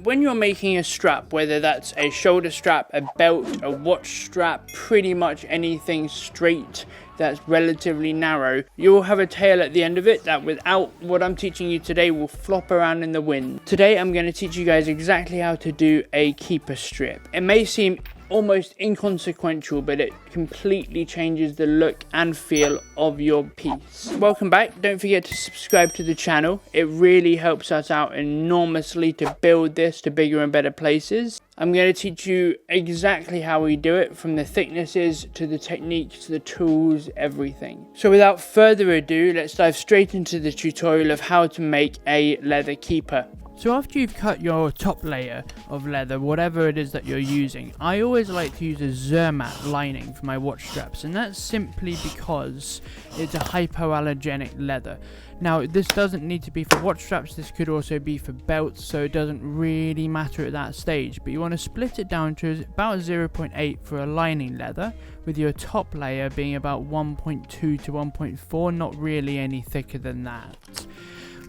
When you're making a strap, whether that's a shoulder strap, a belt, a watch strap, pretty much anything straight that's relatively narrow, you'll have a tail at the end of it that, without what I'm teaching you today, will flop around in the wind. Today I'm going to teach you guys exactly how to do a keeper strip. It may seem almost inconsequential, but it completely changes the look and feel of your piece. Welcome back. Don't forget to subscribe to the channel. It really helps us out enormously to build this to bigger and better places. I'm going to teach you exactly how we do it, from the thicknesses to the techniques to the tools, everything. So without further ado, let's dive straight into the tutorial of how to make a leather keeper. So after you've cut your top layer of leather, whatever it is that you're using, I always like to use a Zermatt lining for my watch straps, and that's simply because it's a hypoallergenic leather. Now, this doesn't need to be for watch straps, this could also be for belts, so it doesn't really matter at that stage, but you want to split it down to about 0.8 for a lining leather, with your top layer being about 1.2 to 1.4, not really any thicker than that.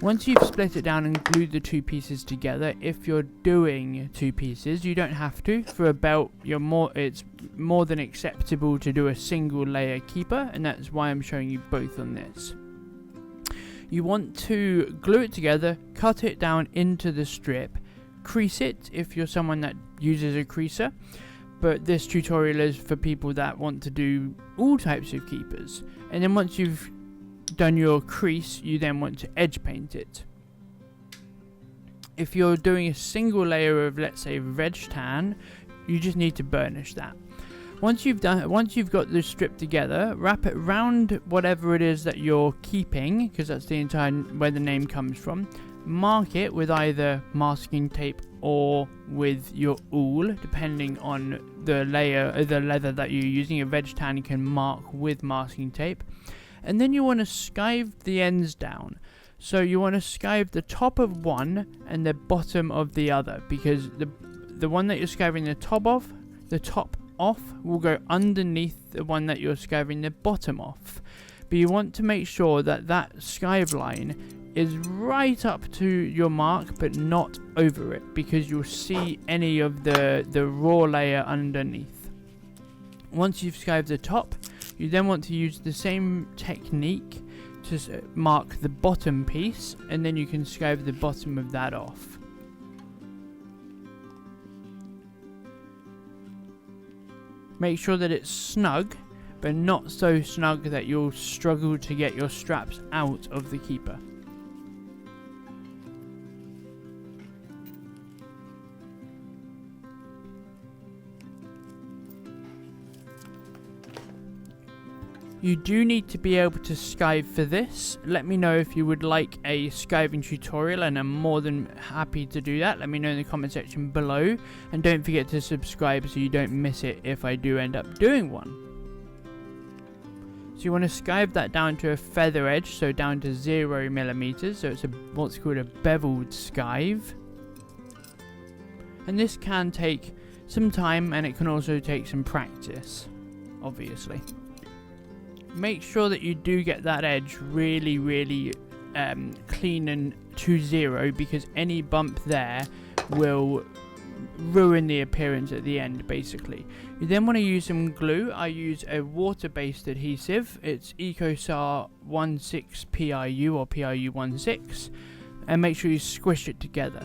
Once you've split it down and glued the two pieces together, if you're doing two pieces, you don't have to. For a belt, it's more than acceptable to do a single layer keeper, and that's why I'm showing you both on this. You want to glue it together, cut it down into the strip, crease it if you're someone that uses a creaser, but this tutorial is for people that want to do all types of keepers. And then once you've done your crease, you then want to edge paint it. If you're doing a single layer of, let's say, veg tan, you just need to burnish that. Once you've got the strip together, wrap it round whatever it is that you're keeping, because that's the entire where the name comes from. Mark it with either masking tape or with your awl, depending on the leather that you're using. A veg tan you can mark with masking tape. And then you want to skive the ends down. So you want to skive the top of one and the bottom of the other, because the one that you're skiving the top off will go underneath the one that you're skiving the bottom off. But you want to make sure that that skive line is right up to your mark but not over it, because you'll see any of the raw layer underneath. Once you've skived the top, you then want to use the same technique to mark the bottom piece, and then you can skive the bottom of that off. Make sure that it's snug, but not so snug that you'll struggle to get your straps out of the keeper. You do need to be able to skive for this. Let me know if you would like a skiving tutorial, and I'm more than happy to do that. Let me know in the comment section below, and don't forget to subscribe so you don't miss it if I do end up doing one. So you want to skive that down to a feather edge, so down to 0mm, so it's what's called a beveled skive. And this can take some time, and it can also take some practice, obviously. Make sure that you do get that edge really clean and to 0, because any bump there will ruin the appearance at the end, basically. You then want to use some glue. I use a water-based adhesive. It's EcoSar 16 PIU or PIU 16, and make sure you squish it together.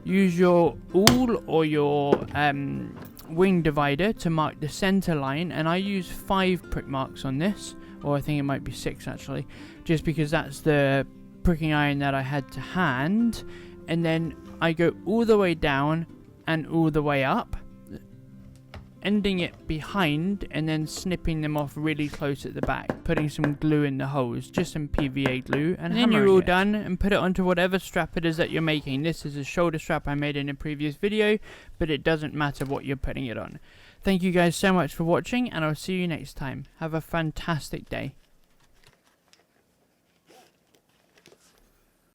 Use your awl or your wing divider to mark the center line, and I use 5 prick marks on this, or I think it might be 6 actually, just because that's the pricking iron that I had to hand. And then I go all the way down and all the way up, ending it behind, and then snipping them off really close at the back, putting some glue in the holes, just some PVA glue, and then you're all done, and put it onto whatever strap it is that you're making. This is a shoulder strap I made in a previous video, but it doesn't matter what you're putting it on. Thank you guys so much for watching, and I'll see you next time. Have a fantastic day.